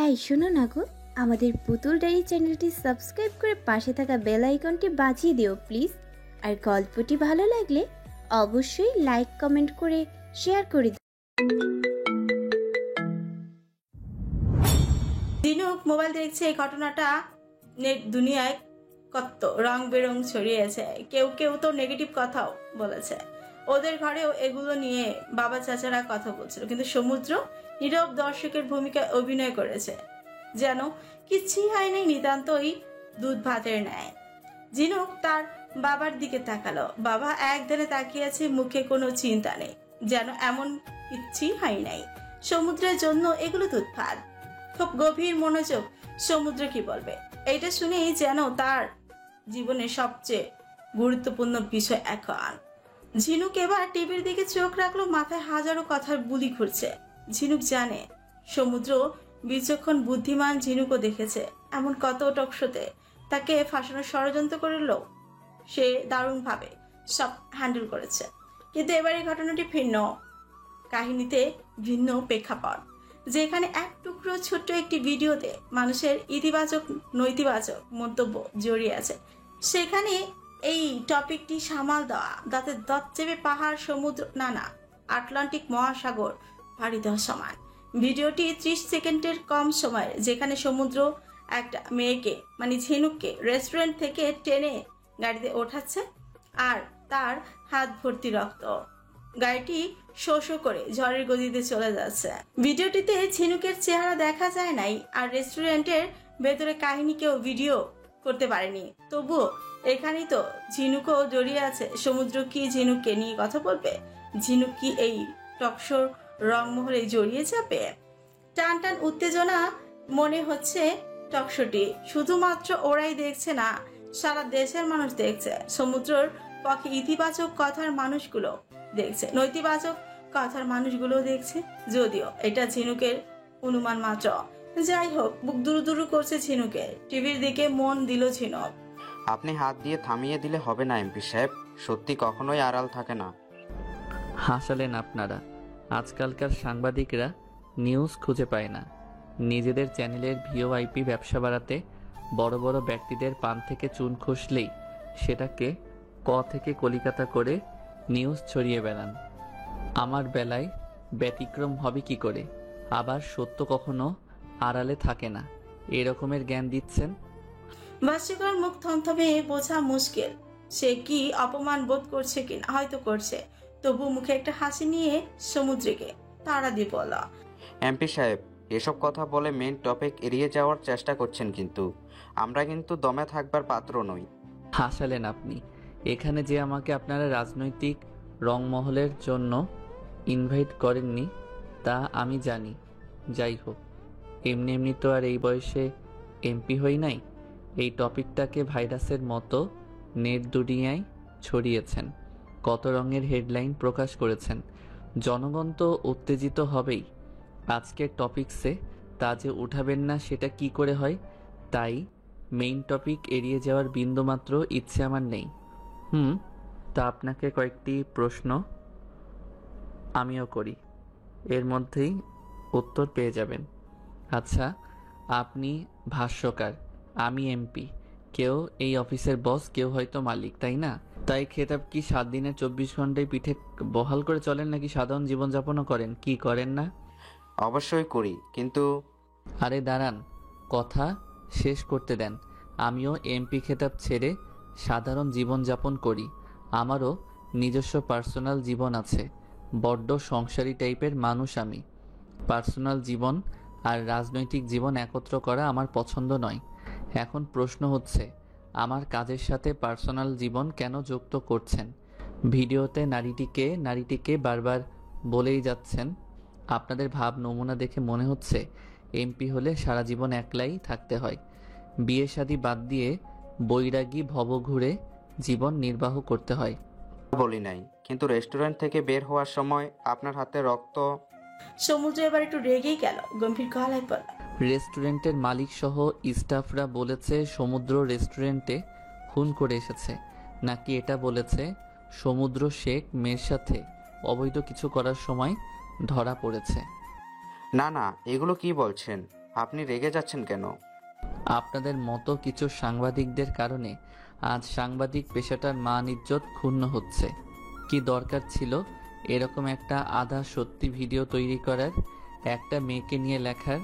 এই শোনো না গো, আমাদের পুতুল ডায়েরি চ্যানেলটি সাবস্ক্রাইব করে পাশে থাকা বেল আইকনটি বাজিয়ে দিও প্লিজ। আর গল্পটি ভালো লাগলে অবশ্যই লাইক কমেন্ট করে শেয়ার করে দিও। ঝিনুক মোবাইল দেখছে। এই ঘটনাটা নেট দুনিয়ায় কত রং বেরং ছড়িয়েছে। কেউ কেউ তো নেগেটিভ কথাও বলেছে। ওদের ঘরেও এগুলো নিয়ে বাবা চাচারা কথা বলছিল, কিন্তু সমুদ্র নীরব দর্শকের ভূমিকায় অভিনয় করেছে, যেন কিছুই হয়নি, নিতান্তই দুধ ভাতের ন্যায়। ঝিনুক তার বাবার দিকে তাকালো। বাবা একদিনে তাকিয়েছে, মুখে কোনো চিন্তা নেই, যেন এমন কিচ্ছুই হয় নাই। সমুদ্রের জন্য এগুলো দুধ ভাত। খুব গভীর মনোযোগ। সমুদ্র কি বলবে এইটা শুনেই যেন তার জীবনের সবচেয়ে গুরুত্বপূর্ণ বিষয় এখন। ঝিনুক এবার টিভির দিকে চোখ রাখলো। মাথায় হাজারো কথার বুলি ঘুরছে। ঝিনুক জানে সমুদ্র বিচক্ষণ, বুদ্ধিমান। ঝিনুকও দেখেছে এমন কত টকশোতে তাকে ফাঁসানোর ষড়যন্ত্র করলো। সে দারুণভাবে সব হ্যান্ডেল করেছে, কিন্তু এবার এই ঘটনাটি ভিন্ন। কাহিনীতে ভিন্ন প্রেক্ষাপট, যেখানে এক টুকরো ছোট্ট একটি ভিডিওতে মানুষের ইতিবাচক নৈতিবাচক মন্তব্য জড়িয়ে আছে, সেখানে এই টপিকটি সামাল দেওয়া দাঁতে দাঁত চেপে পাহাড়, সমুদ্র, না আটলান্টিক মহাসাগর পাড়ি দেওয়া সমান। ভিডিওটি 30 সেকেন্ডের কম সময়ের, যেখানে সমুদ্র একটা মেয়েকে মানে ঝিনুককে রেস্টুরেন্ট থেকে টেনে গাড়িতে ওঠাচ্ছে আর তার হাত ভর্তি রক্ত। গাড়িটি শো শো করে ঝড়ের গতিতে চলে যাচ্ছে। ভিডিওটিতে ঝিনুকের চেহারা দেখা যায় নাই, আর রেস্টুরেন্টের ভেতরে কাহিনী কেউ ভিডিও করতে পারেনি। তবুও এখানেই তো ঝিনুকও জড়িয়ে আছে। সমুদ্র কি ঝিনুককে নিয়ে কথা বলবে? ঝিনুক কি এই টকশোর রংমহলে জড়িয়ে যাবে? টান টান উত্তেজনা মনে হচ্ছে। টকশোটি শুধুমাত্র ওরাই দেখছে না, সারা দেশের মানুষ দেখছে। সমুদ্রর পক্ষে ইতিবাচক কথার মানুষগুলো দেখছে, নৈতিবাচক কথার মানুষগুলো দেখছে, যদিও এটা ঝিনুকের অনুমান মাত্র। যাই হোক, বুক দুরু দুরু করছে ঝিনুকের। টিভির দিকে মন দিল ঝিনুক। আপনি হাত দিয়ে থামিয়ে দিলে হবে না এমপি সাহেব, সত্যি কখনোই আড়াল থাকে না। হাসালেন আপনারা। আজকালকার সাংবাদিকরা নিউজ খুঁজে পায় না। নিজেদের চ্যানেলের ভিওআইপি ব্যবসা বাড়াতে বড় বড় ব্যক্তিদের পান থেকে চুন খসলেই সেটাকে ক থেকে কলিকাতা করে নিউজ ছড়িয়ে বেড়ান। আমার বেলায় ব্যতিক্রম হবে কি করে? আবার সত্য কখনো আড়ালে থাকে না, এরকমের জ্ঞান দিচ্ছেন। ভাষ্যকর মুখ থমথমে, বোঝা মুশকিল সে কি অপমান বোধ করছে কিনা। হয়তো করছে, তবু মুখে একটা হাসি নিয়ে সমুদ্রকে তাড়া দিয়ে বলা, এমপি সাহেব এসব কথা বলে মেন টপিক এড়িয়ে যাওয়ার চেষ্টা করছেন, কিন্তু আমরা কিন্তু দমে থাকবার পাত্র নই। হাসালেন আপনি। এখানে যে আমাকে আপনারা রাজনৈতিক রংমহলের জন্য ইনভাইট করেননি তা আমি জানি। যাই হোক, এমনি এমনি তো আর এই বয়সে এমপি হই নাই। এই টপিকটাকে ভাইরাসের মতো নেট দুনিয়ায় ছড়িয়েছেন, কত রঙের হেডলাইন প্রকাশ করেছেন। জনগণ তো উত্তেজিত হবেই। আজকের টপিকসে তা যে উঠাবেন না সেটা কি করে হয়? তাই মেইন টপিক এড়িয়ে যাওয়ার বিন্দুমাত্র ইচ্ছে আমার নেই। তা আপনাকে কয়েকটি প্রশ্ন আমিও করি, এর মধ্যেই উত্তর পেয়ে যাবেন। আচ্ছা, আপনি ভাষ্যকার, আমি এমপি, কেউ এই অফিসের বস, কেউ হয়তো মালিক, তাই না? তাই খেতাব কি 7 দিনে 24 ঘন্টায় পিঠে বহাল করে চলেন, নাকি সাধারণ জীবনযাপনও করেন? কি করেন না? অবশ্যই করি, কিন্তু আরে দাঁড়ান, কথা শেষ করতে দেন। আমিও এমপি খেতাব ছেড়ে সাধারণ জীবনযাপন করি। আমারও নিজস্ব পার্সোনাল জীবন আছে। বড্ড সংসারী টাইপের মানুষ আমি। পার্সোনাল জীবন আর রাজনৈতিক জীবন একত্র করা আমার পছন্দ নয়। এখন প্রশ্ন হচ্ছে, আমার কাজের সাথে পার্সোনাল জীবন কেন যুক্ত করছেন? ভিডিওতে নারীটিকে বারবার বলেই যাচ্ছেন। আপনাদের ভাব নমুনা দেখে মনে হচ্ছে এমপি হলে সারা জীবন একলাই থাকতে হয়, বিয়ে শাদী বাদ দিয়ে বৈরাগী ভবঘুরে জীবন নির্বাহ করতে হয়। বলি নাই, কিন্তু রেস্টুরেন্ট থেকে বের হওয়ার সময় আপনার হাতে রক্ত। সমুদ্র এবার একটু রেগেই গেল, গম্ভীর গলায় বলল, রেস্টুরেন্টের মালিক সহ স্টাফরা বলেছে সমুদ্র রেস্টুরেন্টে খুন করে এসেছে, নাকি এটা বলেছে সমুদ্র শেখ মেয়ের সাথে অবৈধ কিছু করার সময় ধরা পড়েছে? না না, এগুলো কি বলছেন? আপনি রেগে যাচ্ছেন কেন? আপনাদের মতো কিছু সাংবাদিকদের কারণে আজ সাংবাদিক পেশাটার মান ইজ্জত ক্ষুণ্ণ হচ্ছে। কি দরকার ছিল এরকম একটা আধা সত্যি ভিডিও তৈরি করার, একটা মেয়েকে নিয়ে লেখার?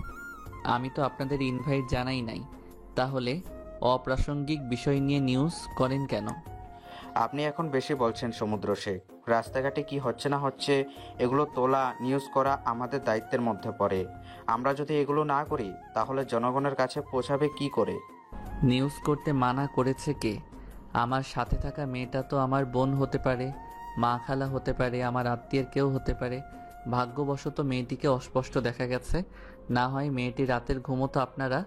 আমি তো আপনাদের ইনভাইট জানাই নাই, তাহলে অপ্রাসঙ্গিক বিষয় নিয়ে নিউজ করেন কেন? আপনি এখন বেশি বলছেন সমুদ্র শেখ। রাস্তাঘাটে কি হচ্ছে না হচ্ছে এগুলো তোলা, নিউজ করা আমাদের দায়িত্বের মধ্যে পড়ে। আমরা যদি এগুলো না করি তাহলে জনগণের কাছে পৌঁছাবে কি করে? নিউজ করতে মানা করেছে কে? আমার সাথে থাকা মেয়েটা তো আমার বোন হতে পারে, মা খালা হতে পারে, আমার আত্মীয়ের কেউ হতে পারে। ভাগ্যবশত মেয়েটিকে অস্পষ্ট দেখা গেছে, না হয় মেয়েটি রাতের ঘুমও তো আপনারা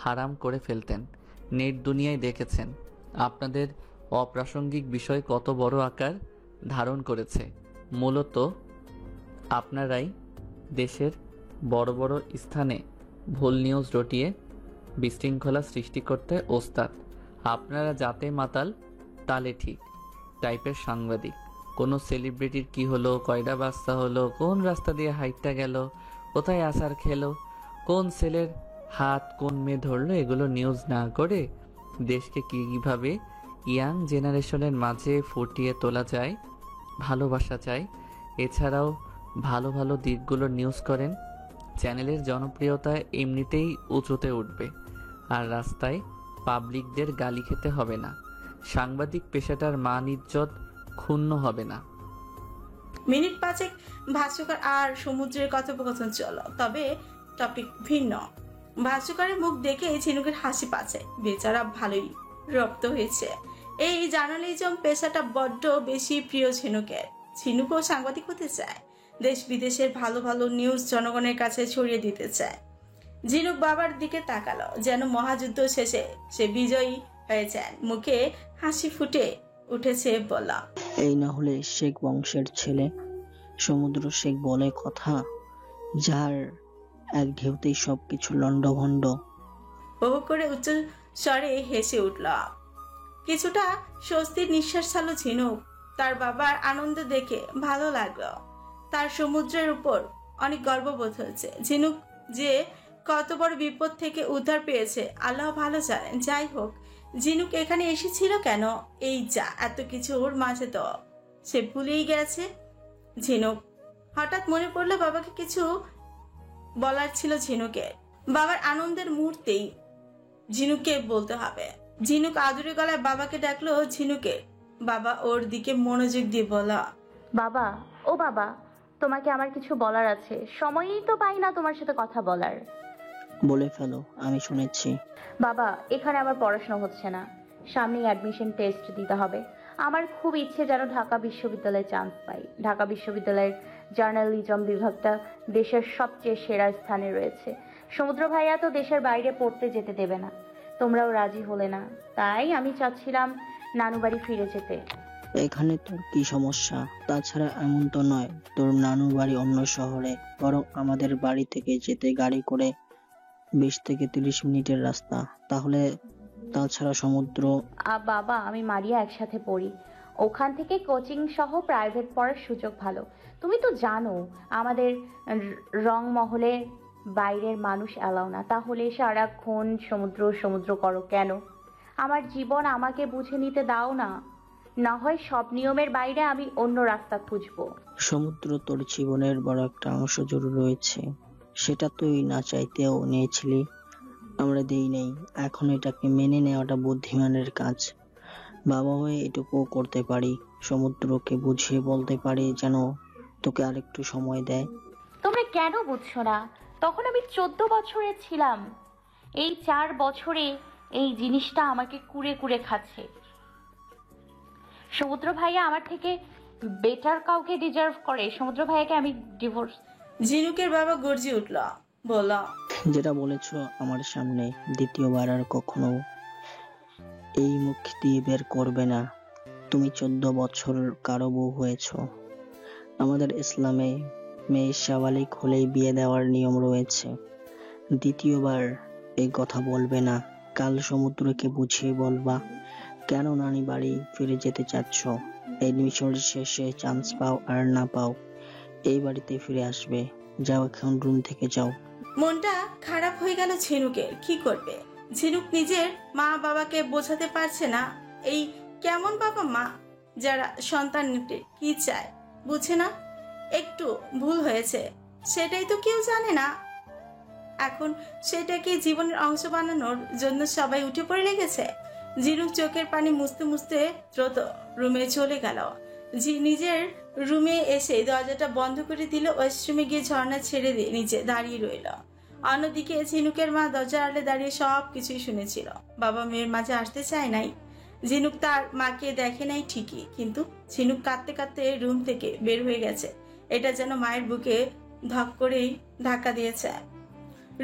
হারাম করে ফেলতেন। নেট দুনিয়ায় দেখেছেন আপনাদের অপ্রাসঙ্গিক বিষয় কত বড় আকার ধারণ করেছে। মূলত আপনারাই দেশের বড় বড় স্থানে ভুল নিউজ রটিয়ে বিশৃঙ্খলা সৃষ্টি করতে ওস্তাদ। আপনারা যাতে মাতাল তালে ঠিক টাইপের সাংবাদিক। কোনো সেলিব্রিটির কি হলো, কয়টা বাচ্চা হলো, কোন রাস্তা দিয়ে হাইটটা গেল, কোথায় আসার খেলো, কোন ছেলের হাত কোন মেয়ে ধরলো, এগুলো নিউজ না করে দেশকে কীভাবে ইয়াং জেনারেশনের মাঝে ফুটিয়ে তোলা যায়, ভালোবাসা চাই, এছাড়াও ভালো ভালো দিকগুলো নিউজ করেন। চ্যানেলের জনপ্রিয়তা এমনিতেই উঁচুতে উঠবে, আর রাস্তায় পাবলিকদের গালি খেতে হবে না। সাংবাদিক পেশাটার মান ইজ্জত ক্ষুণ্ণ হবে না। মিনিট পাঁচেক ভাস্কর আর সমুদ্রের কথোপকথন চলো, তবে টপিক ভিন্ন। ভাস্করের মুখ দেখে ঝিনুকের হাসি পাচ্ছে। বেচারা ভালোই রপ্ত হয়েছে। এই জার্নালিজম পেশাটা বড্ড বেশি প্রিয় ঝিনুকের। ঝিনুকও সাংবাদিক হতে চায়, দেশ বিদেশের ভালো ভালো নিউজ জনগণের কাছে ছড়িয়ে দিতে চায়। ঝিনুক বাবার দিকে তাকালো, যেন মহাযুদ্ধ শেষে সে বিজয়ী হয়েছেন। মুখে হাসি ফুটে উঠেছে, বলা, এই না হলে শেখ বংশের ছেলে সমুদ্র শেখ বলে কথা, যার এক ঢেউতেই সবকিছু লণ্ডভণ্ড। বহু করে উচ্চ স্বরে হেসে উঠল। কিছুটা স্বস্তির নিঃশ্বাস ছাড়ল ঝিনুক। তার বাবার আনন্দ দেখে ভালো লাগলো। তার সমুদ্রের উপর অনেক গর্ববোধ হচ্ছে। ঝিনুক যে কত বড় বিপদ থেকে উদ্ধার পেয়েছে আল্লাহ ভালো জানেন। যাই হোক, ঝিনুক এখানে এসেছিল কেন? এই যা এত কিছুর মাঝে তো সে ভুলেই গেছে। ঝিনুক হঠাৎ মনে পড়লো বাবাকে কিছু বলার ছিল ঝিনুকের। বাবার আনন্দের মুহূর্তেই ঝিনুককে বলতে হবে। ঝিনুক আদুরে গলায় বাবাকে ডাকলো। ঝিনুকের বাবা ওর দিকে মনোযোগ দিয়ে বলা, বাবা, ও বাবা, তোমাকে আমার কিছু বলার আছে। সময়ই তো পাই না তোমার সাথে কথা বলার। বলে ফেলো, আমি শুনেছি। বাবা, এখানে আমার পড়াশোনা হচ্ছে না। সামনেই অ্যাডমিশন টেস্ট দিতে হবে। আমার খুব ইচ্ছে যেন ঢাকা বিশ্ববিদ্যালয়ে চান্স পাই। ঢাকা বিশ্ববিদ্যালয়ের জার্নালিজম বিভাগটা দেশের সবচেয়ে সেরা স্থানে রয়েছে। সমুদ্র ভাইয়া তো দেশের বাইরে পড়তে যেতে দেবে না, তোমরাও রাজি হলে না। তাই আমি চাচ্ছিলাম নানু বাড়ি ফিরে যেতে। এখানে তোর কি সমস্যা? তাছাড়া এমন তো নয় তোর নানুর বাড়ি অন্য শহরে, বরং আমাদের বাড়ি থেকে যেতে গাড়ি করে 20 থেকে 30 মিনিটের রাস্তা। তাহলে তাছাড়া সমুদ্র। বাবা, আমি মারিয়া একসাথে পড়ি। ওখান থেকে কোচিং সহ প্রাইভেট পড়ার সুযোগ ভালো। তুমি তো জানো আমাদের রংমহলে বাইরের মানুষ এলাও না। তাহলে সারাক্ষণ সমুদ্র সমুদ্র করো কেন? আমার জীবন আমাকে বুঝে নিতে দাও না। না হয় সব নিয়মের বাইরে আমি অন্য রাস্তা খুঁজবো। সমুদ্র তোর জীবনের বড় একটা অংশ জুড়ে রয়েছে, সেটা তুই না চাইতেও নিয়েছিলি, আমরা দেই নেই। এখন এটাকে মেনে নেওয়াটা বুদ্ধিমানের কাজ। বাবা হয়ে এটুকুও করতে পারি, সমুদ্রকে বুঝিয়ে বলতে পারি যেন তোকে আরেকটু সময় দেয়। তোমরা কেন বুঝছো না? তখন আমি 14 বছরের ছিলাম। এই 4 বছরে এই জিনিসটা আমাকে কুড়ে কুড়ে খাচ্ছে। সমুদ্র ভাইয়া আমার থেকে বেটার কাউকে ডিজার্ভ করে। সমুদ্র ভাইয়াকে আমি ডিভোর্স। ঝিনুকের বাবা গর্জি উঠল, বলল, যেটা বলেছো আমার সামনে দ্বিতীয়বার আর কখনো এই মুখ দিয়ে বের করবে না। তুমি 14 বছর কারো বউ হয়েছো। আমাদের ইসলামে মেয়ে সাবালিক হলেই বিয়ে দেওয়ার নিয়ম রয়েছে। দ্বিতীয়বার এই কথা বলবে না। কাল সমুদ্রকে বুঝিয়ে বলবা কেন নানি বাড়ি ফিরে যেতে চাচ্ছ। এডমিশন শেষে চান্স পাও আর না পাও এই বাড়িতে ফিরে আসবে। যাও, এখন রুম থেকে যাও। মনটা খারাপ হয়ে গেল ঝিনুকের। কি করবে? ঝিনুক নিজের মা বাবাকে বোঝাতে পারছে না। এই কেমন বাবা মা যারা সন্তানকে কি চায় বুঝে না। একটু ভুল হয়েছে সেটাই তো কেউ জানে না। এখন সেটাকে জীবনের অংশ বানানোর জন্য সবাই উঠে পড়ে লেগেছে। ঝিনুক চোখের পানি মুছতে মুছতে দ্রুত রুমে চলে গেল। নিজের রুমে এসে দরজাটা বন্ধ করে দিল। ওয়াশরুমে গিয়ে ঝর্ণা ছেড়ে দিয়ে নিচে দাঁড়িয়ে রইল। অন্যদিকে ঝিনুকের মা দরজার আড়ালে দাঁড়িয়ে সব কিছুই শুনেছিল। বাবা মেয়ের মাঝে আসতে চায় নাই। ঝিনুক তার মাকে দেখে নাই ঠিকই, কিন্তু ঝিনুক কাঁদতে কাঁদতে রুম থেকে বের হয়ে গেছে। এটা যেন মায়ের বুকে ধক করেই ধাক্কা দিয়েছে।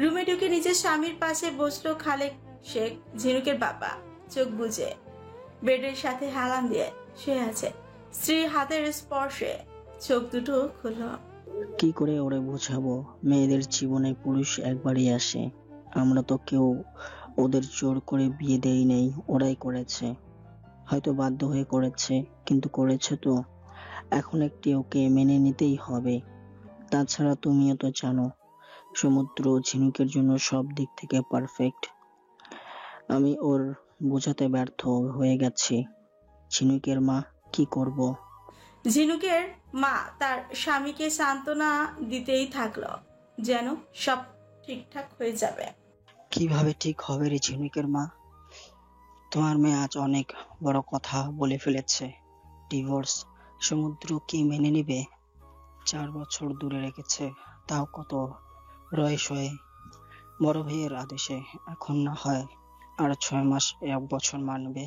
রুমে ঢুকে নিজের স্বামীর পাশে বসলো খালেক শেখ। ঝিনুকের বাবা চোখ বুজে বেডের সাথে হেলান দিয়ে শুয়ে আছে। স্ত্রীর হাতের স্পর্শে চোখ দুটো খুলল। কি করে ওরে বোঝাবো? মেয়েদের জীবনে পুরুষ একবারই আসে। আমরা তো কেউ ওদের জোর করে বিয়ে দেই নেই, ওরাই করেছে। হয়তো বাধ্য হয়ে করেছে, কিন্তু করেছে তো। এখন একটি ওকে মেনে নিতেই হবে। তাছাড়া তুমিও তো জানো সমুদ্র ঝিনুকের জন্য সব দিক থেকে পারফেক্ট। আমি ওর বোঝাতে ব্যর্থ হয়ে গেছি। ঝিনুকের মা, কি করব? ঝিনুকের মা তার স্বামীকে সান্ত্বনা দিতেই থাকলো যেন সব ঠিকঠাক হয়ে যাবে। কিভাবে ঠিক হবে রে ঝিনুকের মা? তোমার মেয়ে আজ অনেক বড় কথা বলে ফেলেছে। ডিভোর্স। সমুদ্র কি মেনে নিবে? 4 বছর দূরে রেখেছে, তাও কত রয়ে সয়ে। বড় ভাইয়ের আদেশে এখন না হয় আর 6 মাস 1 বছর মানবে,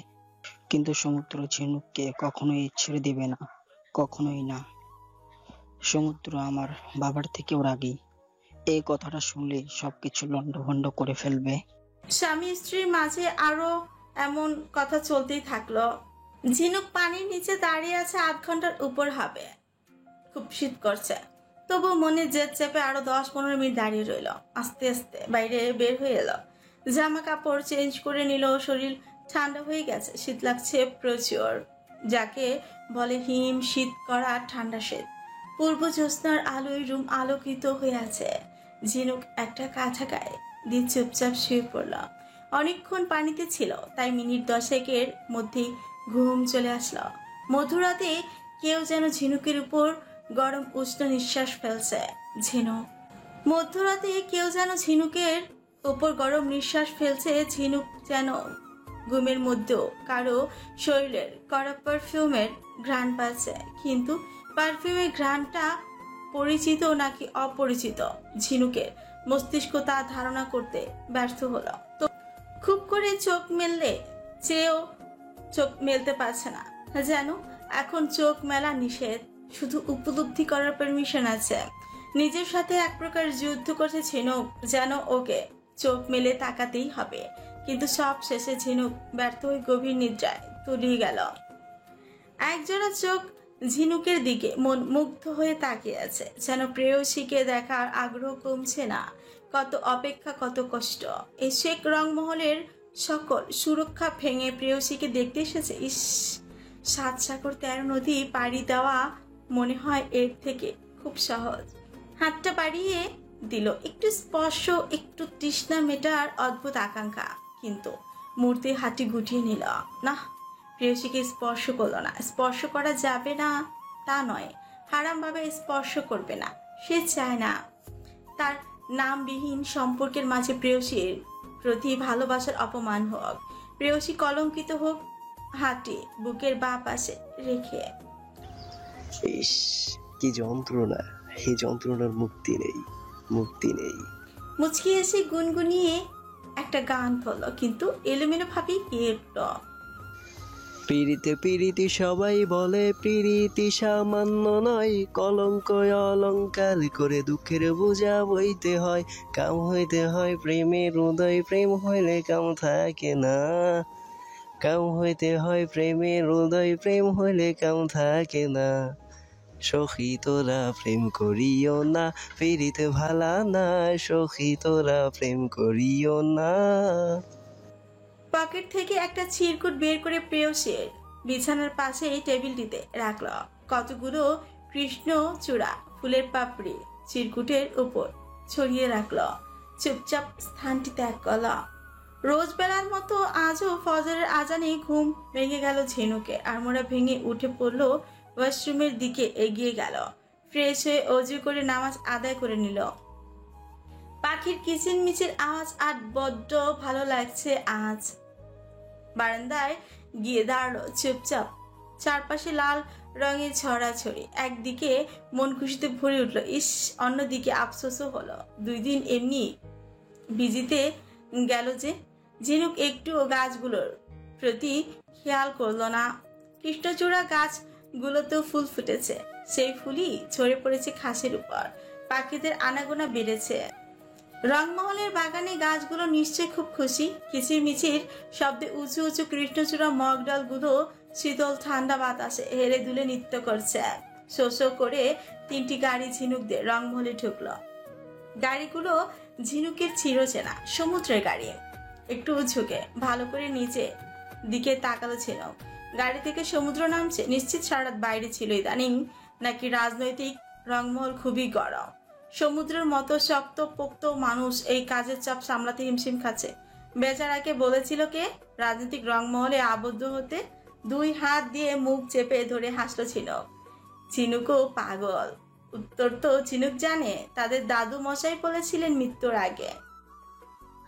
কিন্তু সমুদ্র ঝিনুককে কখনোই ছেড়ে দিবে না, কখনোই না। সমুদ্র আমার বাবার থেকেও রাগী। এই কথাটা শুনলে সবকিছু লন্ডভন্ড করে ফেলবে। স্বামী স্ত্রীর মাঝে আরো এমন কথা চলতেই থাকলো। ঝিনুক পানির নিচে দাঁড়িয়ে আছে 8 ঘন্টার উপর হবে। খুব শীত করছে, তবু মনে জেদ চেপে আরো 10-15 মিনিট দাঁড়িয়ে রইল। আস্তে আস্তে বাইরে বের হয়ে এলো। জামা কাপড় চেঞ্জ করে নিল। শরীর ঠান্ডা হয়ে গেছে, শীত লাগছে প্রচুর, যাকে বলে হিম শীত করা ঠান্ডা শীত। পূর্ব জ্যোৎস্নার আলোয় রুম আলোকিত হয়ে আছে। ঝিনুক একটা কাঁথা গায়ে দিয়ে চুপচাপ শুয়ে পড়ল। অনেকক্ষণ পানিতে ছিল, তাই মিনিট 10-এর মধ্যেই ঘুম চলে আসলো। মধুরাতে কেউ যেন ঝিনুকের উপর গরম উষ্ণ নিঃশ্বাস ফেলছে। মধ্যরাতে কেউ যেন ঝিনুকের উপর গরম নিঃশ্বাস ফেলছে। ঝিনুক যেন ঘুমের মধ্যেও কারো শরীরের কড়া পারফিউমের ঘ্রাণ পাচ্ছে, কিন্তু পারফিউমের ঘ্রাণটা পরিচিত নাকি অপরিচিত ঝিনুকের মস্তিষ্ক তা ধারণা করতে ব্যর্থ হলো। তো খুব করে চোখ মেললে চেয়েও চোখ মেলতে পারছে না, যেন এখন চোখ মেলা নিষেধ, শুধু উপলব্ধি করার পারমিশন আছে। নিজের সাথে এক প্রকার যুদ্ধ করছে ঝিনুক, যেন ওকে চোখ মেলে তাকাতেই হবে। কিন্তু সব শেষে ঝিনুক ব্যর্থ হয়ে গভীর নিদ্রায় তলিয়ে গেল। একজোড়া চোখ ঝিনুকের দিকে মন মুগ্ধ হয়ে তাকিয়ে আছে, যেন প্রেয়সীকে দেখার আগ্রহ কমছে না। কত অপেক্ষা, কত কষ্ট। এই শেখ রংমহলের সকল সুরক্ষা ভেঙে প্রেয়সীকে দেখতে এসেছে। ইস, 7 সাগর 13 নদী পাড়ি দেওয়া মনে হয় এর থেকে খুব সহজ। হাতটা বাড়িয়ে দিল, একটু স্পর্শ, একটু তৃষ্ণা মেটার অদ্ভুত আকাঙ্ক্ষা, কিন্তু মূর্তি হাঁটি গুটিয়ে নিল। না, প্রেয়সীকে স্পর্শ করলো না। স্পর্শ করা যাবে না তা নয়, হারামভাবে স্পর্শ করবে না। সে চায় না তার নামবিহীন সম্পর্কের মাঝে প্রেয়সীর প্রতি ভালোবাসার অপমান হোক, প্রেয়সী কলঙ্কিত হোক। হাঁটি বুকের বাঁ পাশে রেখে, ইস, কি যন্ত্রণা! এই যন্ত্রণার মুক্তি নেই, মুক্তি নেই। মুচকি এসে গুনগুনিয়ে একটা গান ধরল, কিন্তু এলোমেলো ভাবে গেলো। পিরিতে পিরিতি সবাই বলে, পিরিতি সামান্য নয়, কলঙ্ক অলঙ্কার করে দুঃখের বোঝা বইতে হয়। কাম হইতে হয় প্রেমের হৃদয়, প্রেম হইলে কাম থাকে না। কাম হইতে হয় প্রেমের হৃদয়, প্রেম হইলে কাম থাকে না। সখী তোরা প্রেম করিও না, পিরিতে ভালা না। সখী তোরা প্রেম করিও না। পকেট থেকে একটা চিরকুট বের করে প্রেয়সীর বিছানার পাশে টেবিলটিতে রাখল। কতগুলো কৃষ্ণচূড়া ফুলের পাপড়ি চিরকুটের উপর ছড়িয়ে রাখল। চুপচাপ স্থানটি ত্যাগ করল। রোজ বেলার মতো আজও ফজরের আজানে ঘুম ভেঙে গেল ঝিনুকে। আড়মোড়া ভেঙে উঠে পড়ল, ওয়াশরুমের দিকে এগিয়ে গেল। ফ্রেশ হয়ে অজু করে নামাজ আদায় করে নিল। পাখির কিচিরমিচির আওয়াজ আর বড্ড ভালো লাগছে আজ। বারান্দায় গিয়ে দাঁড়ালো চুপচাপ। চারপাশে লাল রঙের ছড়াছড়ি। একদিকে মন খুশিতে ভরে উঠল, ইস, অন্যদিকে আফসোসও হলো। 2 দিন এমনি ভিজিতে গেল যে। ঝিনুক একটুও গাছগুলোর প্রতি খেয়াল করলো না। কৃষ্ণচূড়া গাছগুলোতেও ফুল ফুটেছে, সেই ফুলই ছড়ে পড়েছে ঘাসের উপর। পাখিদের আনাগোনা বেড়েছে। রংমহলের বাগানে গাছগুলো নিশ্চয় খুব খুশি। কিচিরমিচির শব্দে উঁচু উঁচু কৃষ্ণচূড়া মগডালগুলো শীতল ঠান্ডা বাতাসে হেলে দুলে নৃত্য করছে। শো শো করে 3টি গাড়ি ঝিনুকদের রংমহলে ঢুকলো। গাড়িগুলো ঝিনুকের চিরচেনা সমুদ্রের গাড়ি। একটু ঝুঁকে ভালো করে নিচে দিকে তাকালো ঝিনুক। গাড়ি থেকে সমুদ্র নামছে। নিশ্চিত সারারাত বাইরে ছিল ইদানিং, নাকি রাজনৈতিক রংমহল খুবই গরম। সমুদ্রের মতো শক্ত পোক্ত মানুষ এই কাজের চাপ সামলাতে হিমশিম খাচ্ছে। বেচারাকে বলেছিল কে রাজনৈতিক রংমহলে আবদ্ধ হতে? 2 হাত দিয়ে মুখ চেপে ধরে হাসলো ঝিনুক। ঝিনুকও পাগল। উত্তর তো ঝিনুক জানে, তাদের দাদু মশাই বলেছিলেন মৃত্যুর আগে।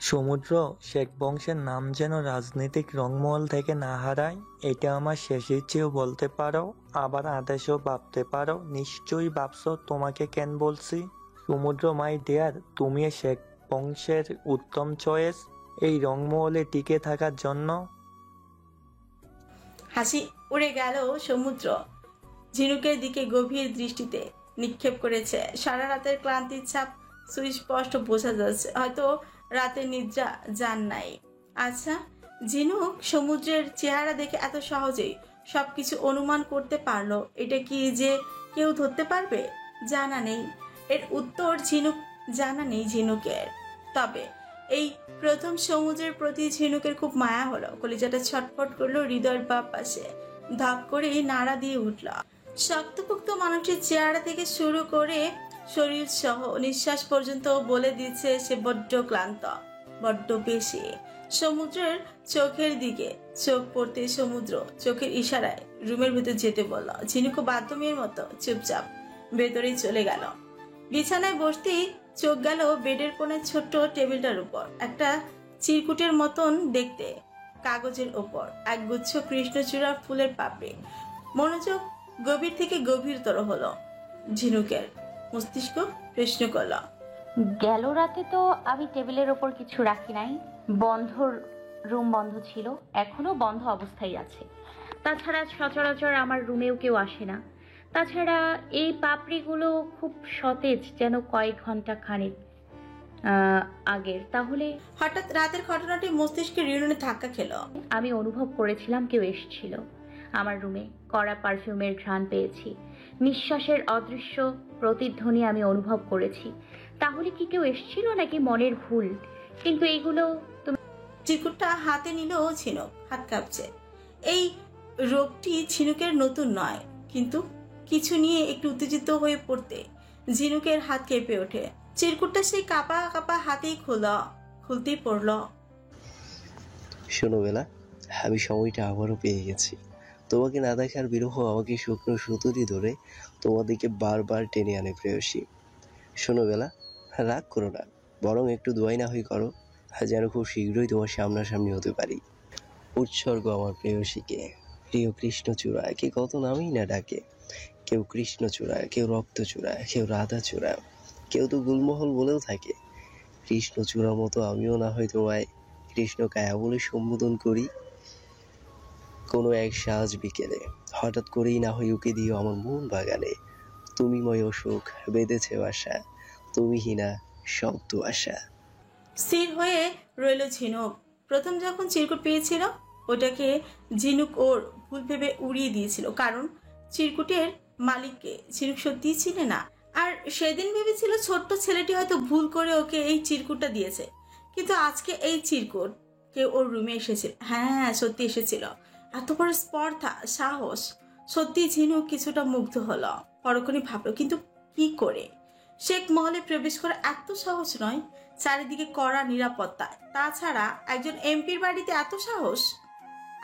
সমুদ্র, শেখ বংশের নাম যেন রাজনৈতিক রংমহল থেকে না হারায়, এটা আমার শেষ ইচ্ছেও বলতে পারো, আবার আদেশও ভাবতে পারো। নিশ্চয়ই ভাবছো তোমাকে কেন বলছি। সমুদ্র মাই ডিয়ার, তুমি শেখ বংশের উত্তম চয়েস এই রংমহলে টিকে থাকার জন্য। হাসি উড়ে গেল সমুদ্র। ঝিনুকের দিকে গভীর দৃষ্টিতে নিক্ষেপ করেছে। সারা রাতের ক্লান্তির ছাপ সুস্পষ্ট বোঝা যাচ্ছে। হয়তো রাতে নিদ্রা যান নাই। আচ্ছা, ঝিনুক সমুদ্রের চেহারা দেখে এত সহজেই সবকিছু অনুমান করতে পারলো, এটা কি যে কেউ ধরতে পারবে? জানা নেই এর উত্তর। ঝিনুক জানা নেই ঝিনুকের। তবে এই প্রথম সমুদ্রের প্রতি ঝিনুকের খুব মায়া হলো। কলিজাটা ছটফট করলো হৃদয়ের বাঁ পাশে। ধপ করে নাড়া দিয়ে উঠল। শক্তপোক্ত মানুষের চেহারা থেকে শুরু করে শরীর সহ নিঃশ্বাস পর্যন্ত বলে দিচ্ছে সে বড্ড ক্লান্ত, বড্ড বেশি। সমুদ্রের চোখের দিকে চোখ পড়তে সমুদ্র চোখের ইশারায় রুমের ভেতর যেতে বলল। ঝিনুক বাধ্য মেয়ের মতো চুপচাপ ভেতরেই চলে গেল। বিছানায় বসতেই চোখ গেল বেডের কোণে ছোট্ট টেবিলটার উপর। একটা চিরকুটের মতন দেখতে কাগজের ওপর একগুচ্ছ কৃষ্ণচূড়া ফুলের পাপড়ি। মনোযোগ গভীর থেকে গভীরতর হলো। ঝিনুকের মস্তিষ্ক প্রশ্ন করল, গেল রাতে তো আমি টেবিলের ওপর কিছু রাখি নাই। রুম বন্ধ ছিল, এখনো বন্ধ অবস্থায় আছে। তাছাড়া সচরাচর আমার রুমেও কেউ আসে না। তাছাড়া এই পাপড়িগুলো খুব সতেজ, যেন কয়েক ঘন্টা খানেক আগের। তাহলে হঠাৎ রাতের ঘটনাটি মস্তিষ্কে রিউনিয়নে ধাক্কা খেল। আমি অনুভব করেছিলাম কেউ এসেছিল আমার রুমে। কড়া পারফিউমের ঘ্রাণ পেয়েছি। নিঃশ্বাসের অদৃশ্য প্রতিধ্বনি আমি অনুভব করেছি। তাহলে কি কেউ এসেছিল নাকি মনের ভুল? কিন্তু এইগুলো তুমি চিরকুটটা হাতে নিল ঝিনুক। হাত কাঁপছে। এই রোগটি ঝিনুকের নতুন নয়, কিন্তু কিছু নিয়ে একটু উত্তেজিত হয়ে পড়তে ঝিনুকের হাত কেঁপে ওঠে। চিরকুটটা সেই কাপা কাপা হাতেই খুলতেই পড়ল। শোনো বেলা, আমি সময়টা আবারও পেয়ে গেছি। তোমাকে না দেখার বিরহ আমাকে শুকনো সুতোটি ধরে তোমাদেরকে বারবার টেনে আনে প্রেয়সী। শোনো বেলা, রাগ করো না, বরং একটু দোয়াই না হই করো, যেন খুব শীঘ্রই তোমার সামনাসামনি হতে পারি। উৎসর্গ আমার প্রেয়সীকে। প্রিয় কৃষ্ণচূড়া, কে কত নামেই না ডাকে। কেউ কৃষ্ণচূড়া, কেউ রক্তচূড়া, কেউ রাধাচূড়া, কেউ তো গুলমহল বলেও থাকে। কৃষ্ণচূড়ার মতো আমিও না হয় তোমায় কৃষ্ণকায়া বলে সম্বোধন করি। কোনো এক সাজ বিকেলে হঠাৎ করেই না হয় উকে দিও আমার মন বাগানে। তুমিময় অসুখ বেঁধেছে বাসা, তুমিহীনা শব্দ আশা। স্থির হয়ে রইল ঝিনুক। প্রথম যখন চিরকুট পেয়েছিল, ওটাকে ঝিনুক ওর ভুল ভেবে উড়িয়ে দিয়েছিল। কারণ চিরকুটের মালিককে ঝিনুক সত্যিই চিনে না। আর সেদিন ভেবেছিল ছোট্ট ছেলেটি হয়তো ভুল করে ওকে এই চিরকুটটা দিয়েছে। কিন্তু আজকে এই চিরকুট কেউ ওর রুমে এসেছিল। হ্যাঁ, সত্যি এসেছিল। এত বড় স্পর্ধা, সাহস। সত্যি ঝিনুক কিছুটা মুগ্ধ হলো। পরক্ষণে ভাবলো, কিন্তু কি করে? শেখ মহলে প্রবেশ করা এত সহজ নয়। চারিদিকে কড়া নিরাপত্তা। তাছাড়া একজন এমপির বাড়িতে এত সাহস,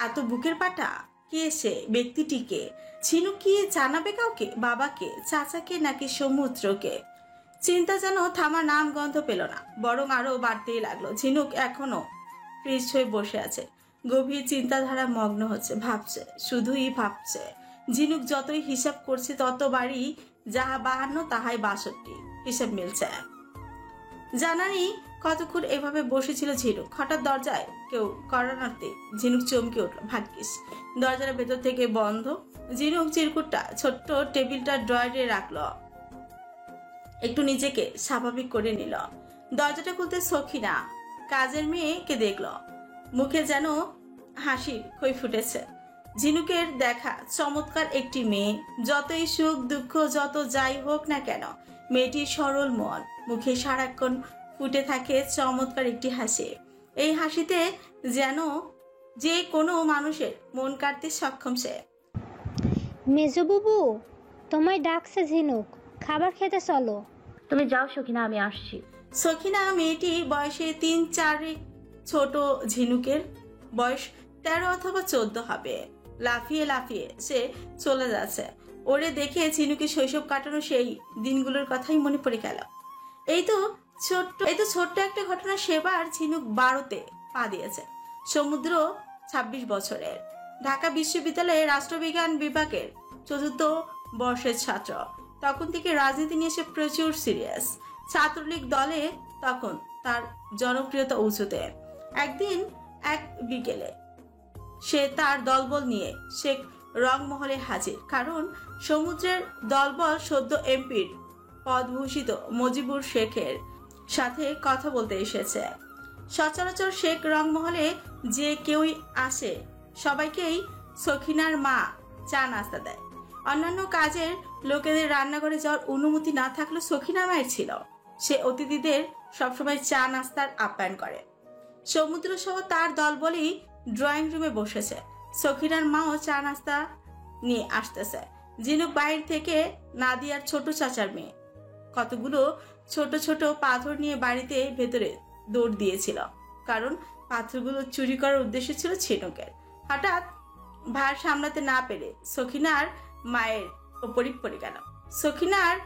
এত বুকের পাটা। কে সে ব্যক্তিটিকে? ঝিনুক কি জানাবে কাউকে? বাবাকে, চাচাকে, নাকি সমুদ্রকে? চিন্তা যেন থামার নাম গন্ধ পেল না, বরং আরো বাড়তেই লাগলো। ঝিনুক এখনো ফ্রিজ হয়ে বসে আছে, গভীর চিন্তাধারা মগ্ন হচ্ছে, ভাবছে, শুধুই ভাবছে। ঝিনুক যতই হিসাব করছে ততবারই যাহা 52 তাহাই 62 হিসাব মিলছে। জানা নেই কতক্ষণ এভাবে বসেছিল ঝিনুক। হঠাৎ দরজায় কেউ কড়া নাড়তে ঝিনুক চমকে উঠল। ভাগ্যিস দরজার ভেতর থেকে বন্ধ। ঝিনুক চিরকুটটা ছোট্ট টেবিলটা ড্রয়ারে রাখলো, একটু নিজেকে স্বাভাবিক করে নিল। দরজাটা খুলতে সখিনা কাজের মেয়েকে দেখলো, মুখে যেন হাসির খই ফুটেছে। ঝিনুকের দেখা চমৎকার একটি মেয়ে, যতই সুখ দুঃখ যত যাই হোক না কেন, মেয়েটির সরল মন, মুখে সারাক্ষণ ফুটে থাকে চমৎকার একটি হাসি। এই হাসিতে যেন যে কোনো মানুষের মন কাটতে সক্ষম সে। মেজবুবু, তোমায় ডাকছে ঝিনুক, খাবার খেতে চলো। তুমি যাও সখিনা, আমি আসছি। সখিনা মেয়েটি বয়সে 3-4 ছোট, ঝিনুকের বয়স 13 অথবা 14 হবে। লাফিয়ে লাফিয়ে সে চলে যাচ্ছে। ওরে দেখে ঝিনুকের শৈশব কাটানো সেই দিনগুলোর কথাই মনে পড়ে গেল। এই তো ছোট্ট একটা ঘটনা। সেবার ঝিনুক 12তে পা দিয়েছে। সমুদ্র 26 বছরের, ঢাকা বিশ্ববিদ্যালয়ের রাষ্ট্রবিজ্ঞান বিভাগের 4র্থ বর্ষের ছাত্র। তখন থেকে রাজনীতি নিয়ে সে প্রচুর সিরিয়াস। ছাত্রলীগ দলে তখন তার জনপ্রিয়তা উঁচুতে। একদিন এক বিকেলে সে তার দলবল নিয়ে শেখ রংমহলে হাজির, কারণ সমুদ্রের দলবল সদ্য এমপির পদভূষিত মজিবুর শেখের সাথে কথা বলতে এসেছে। সচরাচর শেখ রংমহলে যে কেউই আসে, সবাইকেই সখিনার মা চা নাস্তা দেয়। অন্যান্য কাজের লোকেদের রান্নাঘরে যাওয়ার অনুমতি না থাকলেও সখিনা মায়ের ছিল। সে অতিথিদের সবসময় চা নাস্তার আপ্যায়ন করে। সমুদ্র সহ তার দল বলেই ড্রয়িং রুমে বসেছে। সখিনার মাও চা নাস্তা নিয়ে আসতেছে। ঝিনুক বাইরে থেকে নাদিয়ার ছোট চাচার মেয়ে কতগুলো ছোট ছোট পাথর নিয়ে বাড়িতে ভেতরে দৌড় দিয়েছিল, কারণ পাথরগুলো চুরি করার উদ্দেশ্য ছিল ঝিনুকের। হঠাৎ ভার সামলাতে না পেরে সখিনার মায়ের ওপরই পড়ে গেল। সখিনার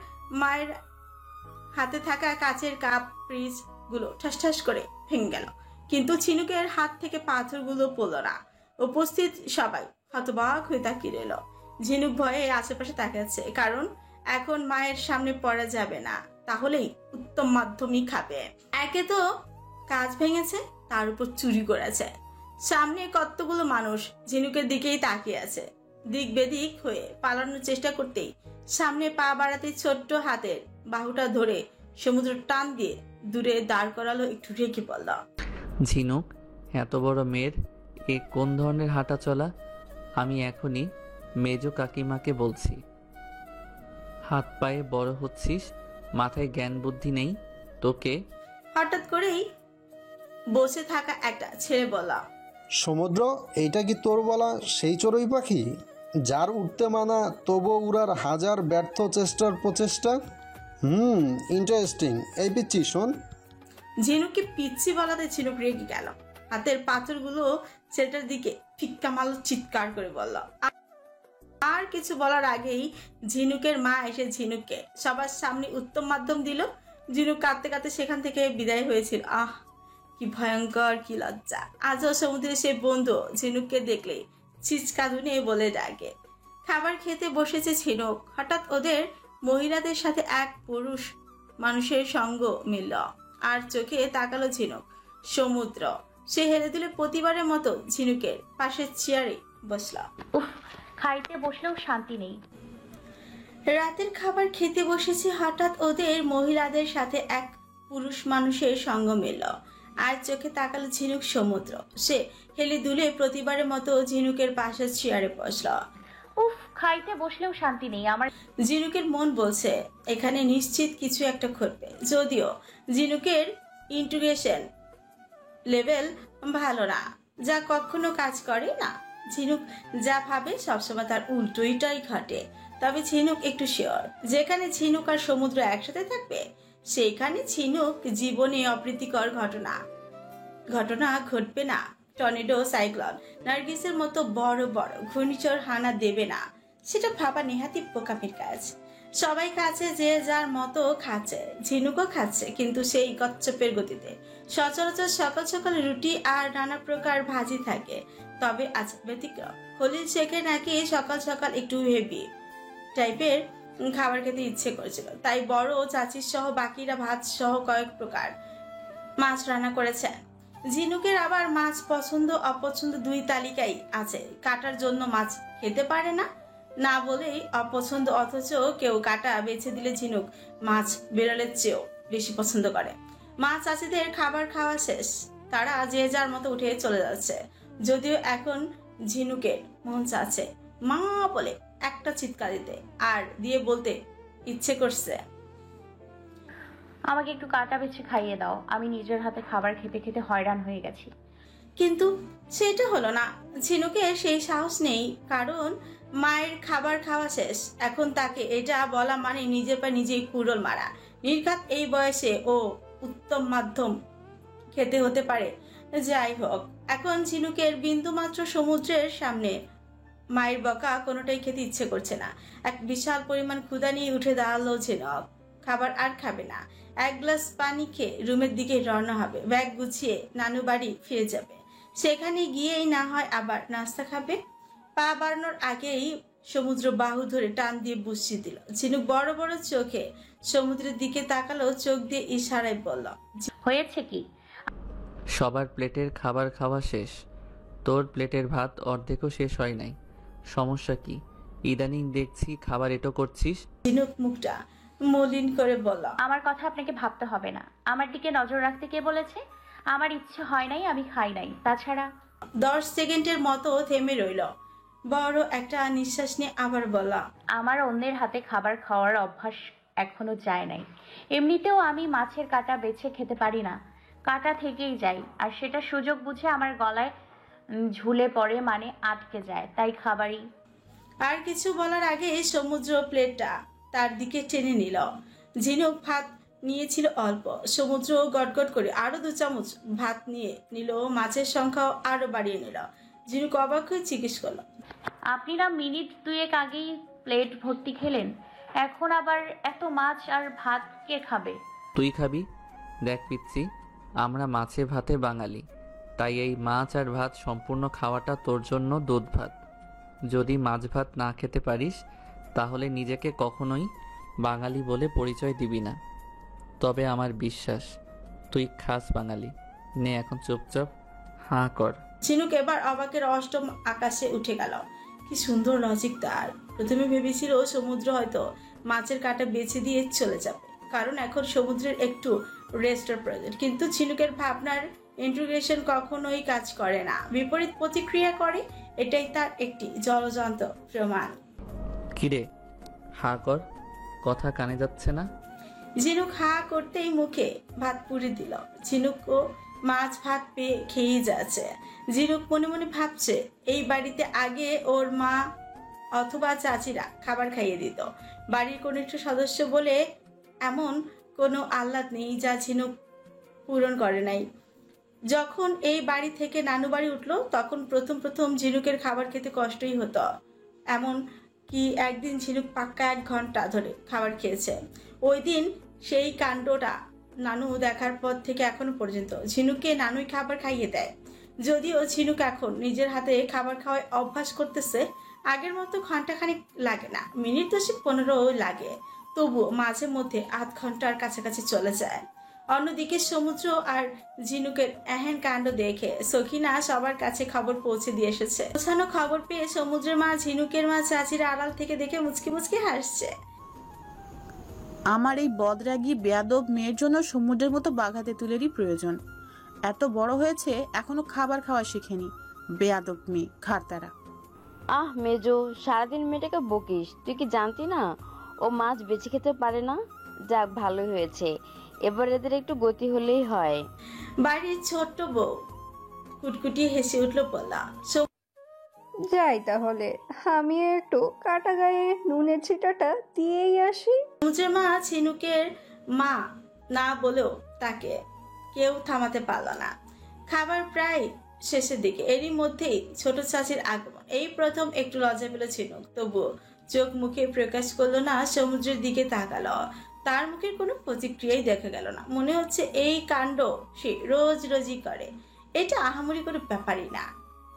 মায়ের হাতে থাকা কাচের কাপ, ফ্রিজ গুলো ঠাস ঠাস করে ভেঙে গেল, কিন্তু ঝিনুকের হাত থেকে পাথরগুলো পড়ল না। উপস্থিত সবাই হতবাক হয়ে তাকিয়ে রইল। ঝিনুক ভয়ে আশেপাশে তাকাচ্ছে, কারণ এখন মায়ের সামনে পড়া যাবে না, তাহলেই উত্তম মাধ্যমিক খাবে। একে তো কাজ ভেঙেছে, তার উপর চুরি করেছে। সামনে কতগুলো মানুষ ঝিনুকের দিকেই তাকিয়ে আছে। দিক বেদিক হয়ে পালানোর চেষ্টা করতেই সামনে পা বাড়াতে ছোট্ট হাতের বাহুটা ধরে সমুদ্র টান দিয়ে দূরে দাঁড় করালো। একটু রেখে বলল, ঝিনুক, এত বড় মেয়ের এ কোন ধরনের হাঁটা চলা? আমি এখনই মেজো কাকিমাকে বলছি। হাত পায়ে বড় হচ্ছিস, মাথায় জ্ঞান বুদ্ধি নেই তোকে? হঠাৎ করেই বসে থাকা একটা ছেলে বলা, সমুদ্র, এইটা কি তোর বলা সেই চড়ুই পাখি যার উঠতে মানা তবু উড়ার হাজার ব্যর্থ চেষ্টার প্রচেষ্টা? ইন্টারেস্টিং। এই পিচ্ছি শোন। ঝিনুককে পিচ্ছি বলাতে ঝিনুক রেগে গেল। হাতের পাথরগুলো ছেলেটার দিকে ফিক্কা মারল, চিৎকার করে বলল। আর কিছু বলার আগেই ঝিনুকের মা এসে ঝিনুককে সবার সামনে উত্তম মাধ্যম দিল। ঝিনুক কাঁদতে কাঁদতে সেখান থেকে বিদায় হয়েছিল। আহ, কি ভয়ঙ্কর, কি লজ্জা! আজও সমুদ্রের সে বন্ধু ঝিনুককে দেখলেই চিৎকাদুনে বলে ডাকে। খাবার খেতে বসেছে ঝিনুক। হঠাৎ ওদের মহিলাদের সাথে এক পুরুষ মানুষের সঙ্গ মিলল, আর চোখে তাকালো ঝিনুক। সমুদ্র। সে হেলে দুলে প্রতিবারের মতো ঝিনুকের পাশের চেয়ারে বসল। উফ, খাইতে বসলেও শান্তি নেই। রাতের খাবার খেতে বসেছে। হঠাৎ ওদের মহিলাদের সাথে এক পুরুষ মানুষের সঙ্গ মিলল, আর চোখে তাকালো ঝিনুক। সমুদ্র। সে হেলে দুলে প্রতিবারের মতো ঝিনুকের পাশের চেয়ারে বসল। উফ, খাইতে বসলেও শান্তি নেই আমার। ঝিনুকের মন বলছে এখানে নিশ্চিত কিছু একটা ঘটবে, যদিও ঝিনুকের ইন্টিগ্রেশন লেভেল ভালো না, যা কখনো কাজ করে না। ঝিনুক যা ভাবে সবসময় তার উল্টোইটাই ঘটে। তবে ঝিনুক একটু শিওর, যেখানে ঝিনুক আর সমুদ্র একসাথে থাকবে সেইখানে ঝিনুক জীবনে অপ্রীতিকর ঘটনা ঘটবে না। টর্নেডো, সাইক্লোন, নার্গিসের মতো বড় বড় ঘূর্ণিঝড় হানা দেবে না, সেটা ভাবা নেহাতি বোকামির কাজ। সবাই খাচ্ছে, যে যার মতো খাচ্ছে, ঝিনুকও খাচ্ছে, কিন্তু সেই কচ্ছপের গতিতে। সচরাচর সকাল সকাল রুটি আর নানা প্রকার ভাজি থাকে, তবে আজ ব্যতিক্রম। খলিল শেখের নাকি সকাল সকাল একটু হেভি টাইপের খাবার খেতে ইচ্ছে করেছিল, তাই বড় চাচির সহ বাকিরা ভাত সহ কয়েক প্রকার মাছ রান্না করেছে। ঝিনুকের আবার মাছ পছন্দ অপছন্দ দুই তালিকাই আছে। কাটার জন্য মাছ খেতে পারে না, না বলেই অপছন্দ, অথচ কেউ কাটা বেছে দিলে ঝিনুক মাছ বিড়ালের চেয়েও বেশি পছন্দ করে। মা চাচিদের খাবার খাওয়া শেষ, তারা যে যার মতো উঠে চলে যাচ্ছে। যদিও এখন ঝিনুকের মন চাচ্ছে মা বলে একটা চিৎকার দিতে, আর দিয়ে বলতে ইচ্ছে করছে, আমাকে একটু কাটা বেছে খাইয়ে দাও, আমি নিজের হাতে খাবার খেতে খেতে হয়রান হয়ে গেছি। কিন্তু সেটা হলো না। ঝিনুকের সেই সাহস নেই, কারণ মায়ের খাবার খাওয়া শেষ। এখন তাকে এটা বলা মানে নিজের পা নিজেই কুড়োল মারা। নির্ঘাত এই বয়সে ও উত্তম মাধ্যম খেতে হতে পারে। যাই হোক, এখন ঝিনুকের বিন্দুমাত্র সমুদ্রের সামনে মায়ের বকা কোনোটাই খেতে ইচ্ছে করছে না। এক বিশাল পরিমাণ ক্ষুধা নিয়ে উঠে দাঁড়ালো ঝিনুক। খাবার আর খাবে না, এক গ্লাস পানি খেয়ে রুমের দিকে রওনা হবে। ব্যাগ গুছিয়ে নানু বাড়ি ফিরে যাবে, সেখানে গিয়েই না হয় আবার নাস্তা খাবে। পা বাড়ানোর আগেই সমুদ্র বাহু ধরে টান দিয়ে বুঝিয়ে দিল। ঝিনুক বড় বড় চোখে সমুদ্রের দিকে তাকালো, চোখ দিয়ে ইশারায় বলল, হয়েছে কি? সবার প্লেটের খাবার খাওয়া শেষ, তোর প্লেটের ভাত অর্ধেকও শেষ হয় নাই। সমস্যা কি? ইদানিং দেখছি খাবার এটো করছিস। ঝিনুক মুখটা মলিন করে বলল, আমার কথা আপনাকে ভাবতে হবে না। আমার দিকে নজর রাখতে কে বলেছে? আমার ইচ্ছে হয় নাই, আমি খাই নাই। তাছাড়া 10 সেকেন্ডের মতো থেমে রইল, বড় একটা নিঃশ্বাস নিয়ে আবার বলল, আমার অন্যের হাতে খাবার খাওয়ার অভ্যাস এখনো যায় নাই। এমনিতেও আমি মাছের কাঁটা বেছে খেতে পারি না, কাঁটা থেকেই যায়, আর সেটা সুযোগ বুঝে আমার গলায় ঝুলে পড়ে, মানে আটকে যায়, তাই খাবারই। আর কিছু বলার আগে সমুদ্র প্লেটটা তার দিকে টেনে নিল। ঝিনুক ভাত নিয়েছিল অল্প, সমুদ্র গটগট করে আরো 2 চামচ ভাত নিয়ে নিল, মাছের সংখ্যাও আরো বাড়িয়ে নিল। ঝিনুক অবাক হয়ে জিজ্ঞেস করলো, আপনি না মিনিট 2 আগেই প্লেট ভর্তি খেলেন, এখন আবার এত মাছ আর ভাত কে খাবে? তুই খাবি? দেখ পিচ্ছি, আমরা মাছে ভাতে বাঙালি, তাই এই মাছ আর ভাত সম্পূর্ণ খাওয়াটা তোর জন্য দুধ ভাত। যদি মাছ ভাত না খেতে পারিস তাহলে নিজেকে কখনোই বাঙালি বলে পরিচয় দিবি না। তবে আমার বিশ্বাস তুই খাস বাঙালি। নে এখন চুপচাপ হাঁ কর। ঝিনুক এবার অবাকের অষ্টম আকাশে উঠে গেল। কি সুন্দর লজিক তার। প্রথমে ভেবেছিল সমুদ্র হয়তো মাছের কাঁটা বেছে দিয়ে চলে যাবে, কারণ এখন সমুদ্রের একটু রেস্টের প্রয়োজন। কিন্তু ঝিনুকের ভাবনার ইন্টিগ্রেশন কখনোই কাজ করে না, বিপরীত প্রতিক্রিয়া করে। এটাই তার একটি জলজন্ত প্রমাণ। কিরে হাঁ কর, কথা কানে যাচ্ছে না? ঝিনুক হা করতেই মুখে ভাত পুড়ে দিল। ঝিনুকও মাছ ভাত পেয়ে খেয়েই যাচ্ছে। ঝিনুক মনে মনে ভাবছে, এই বাড়িতে আগে ওর মা অথবা চাচিরা খাবার খাইয়ে দিত। বাড়ির কোনো একটু সদস্য বলে এমন কোনো আহ্লাদ নেই যা ঝিনুক পূরণ করে নাই। যখন এই বাড়ি থেকে নানু বাড়ি উঠলো, তখন প্রথম ঝিনুকের খাবার খেতে কষ্টই হতো। এমন কি একদিন ঝিনুক পাক্কা 1 ঘন্টা ধরে খাবার খেয়েছে। ওই দিন সেই কাণ্ডটা নানু দেখার পর থেকে এখনো পর্যন্ত ঝিনুককে নানুই খাবার খাইয়ে দেয়। যদিও ঝিনুক এখন নিজের হাতে খাবার খাওয়ায় অভ্যাস করতেছে, আগের মতো ঘন্টাখানিক লাগে না, মিনিট 10-15 লাগে, তবুও মাঝে মধ্যে আধ ঘন্টার কাছাকাছি চলে যায়। অন্যদিকে সমুদ্র আর ঝিনুকের এহেন কাণ্ড দেখে সখিনা সবার কাছে খবর পৌঁছে দিয়ে এসেছে। পৌঁছানো খবর পেয়ে সমুদ্রের মা, ঝিনুকের মা, চাচিরা আড়াল থেকে দেখে মুচকি মুচকি হাসছে। আমার এই বদরাগী বেয়াদব মেয়ের জন্য সমুদ্রের মতো বাঘাতে তুলেরই প্রয়োজন। এত বড় হয়েছে এখনো খাবার খাওয়া শিখেনি, বেয়াদব মেয়ে ঘাড়তারা। আহ মেজো, সারাদিন মেয়েটাকে বকিস, তুই কি জানতি না ও মাছ বেছে খেতে পারে না? যাক ভালোই হয়েছে, এবার এদের একটু গতি হলেই হয়। বাড়ির ছোট্ট বউ কুটকুটি হেসে উঠলো, বললা, যাই তাহলে, আমি একটু কাটা গায়ে নুনের ছিটাটা দিয়েই আসি। সমুদ্রের মা ঝিনুকের মা না বলেও তাকে কেউ থামাতে পারল না। খাবার প্রায় শেষের দিকে, এরই মধ্যেই ছোট চাচির আগমন। এই প্রথম একটু লজ্জা পেল ঝিনুক, তবুও চোখ মুখে প্রকাশ করলো না, সমুদ্রের দিকে তাকালো। তার মুখের কোনো প্রতিক্রিয়াই দেখা গেল না। মনে হচ্ছে এই কাণ্ড সে রোজ রোজই করে, এটা আহামরি কোনো ব্যাপারই না।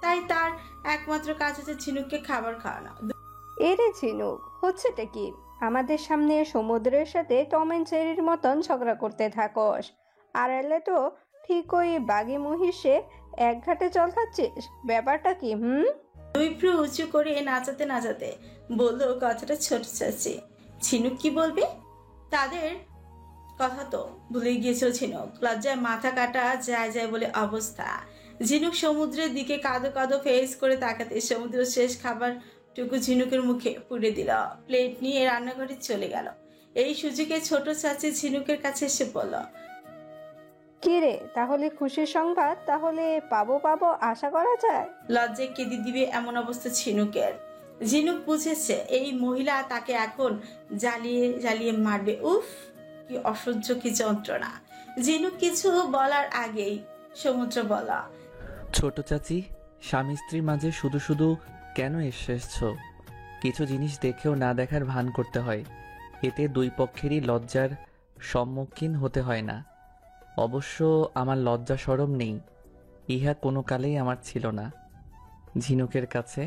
তাই তার একমাত্র কাজ হচ্ছে ঝিনুককে খাবার খাওয়ানো। এরে ঝিনুক, হচ্ছেটা কি? আমাদের সামনে সমুদ্রের সাথে টম অ্যান্ড জেরির মতন ঝগড়া করতে থাকস, আর এলে তো ঠিক ওই বাঘে মহিষে এক ঘাটে জল খাচ্ছিস। ব্যাপারটা কি? দুই ভ্রু উঁচু করে নাচাতে নাচাতে বললো কথাটা ছোট চাচি। ঝিনুক কি বলবে? তাদের কথা তো ভুলে গিয়েছিল ঝিনুক। লজ্জায় মাথা কাটা যায় যায় বলে অবস্থা। ঝিনুক সমুদ্রের দিকে কাঁদো কাঁদো ফেস করে তাকাতে সমুদ্র শেষ খাবারটুকু ঝিনুকের মুখে পুড়ে দিল। প্লেট নিয়ে রান্নাঘরে চলে গেল। এই সুযোগে ছোট চাচি ঝিনুকের কাছে এসে বলল, কি রে, তাহলে খুশির সংবাদ তাহলে পাবো আশা করা যায়? লজ্জায় কেঁদে দিবে এমন অবস্থা ঝিনুকের। ঝিনুক বুঝেছে এই মহিলা তাকে এখন জ্বালিয়ে জ্বালিয়ে মারবে। উফ, কি অসহ্য, কি যন্ত্রণা। ঝিনুক কিছু বলার আগেই সমুদ্র বলা, ছোট চাচি, স্বামী স্ত্রীর মাঝে শুধু শুধু কেন এসেছ? কিছু জিনিস দেখেও না দেখার ভান করতে হয়, এতে দুই পক্ষেরই লজ্জার সম্মুখীন হতে হয় না। অবশ্য আমার লজ্জা শরম নেই, ইহা কোনো কালেই আমার ছিল না। ঝিনুকের কাছে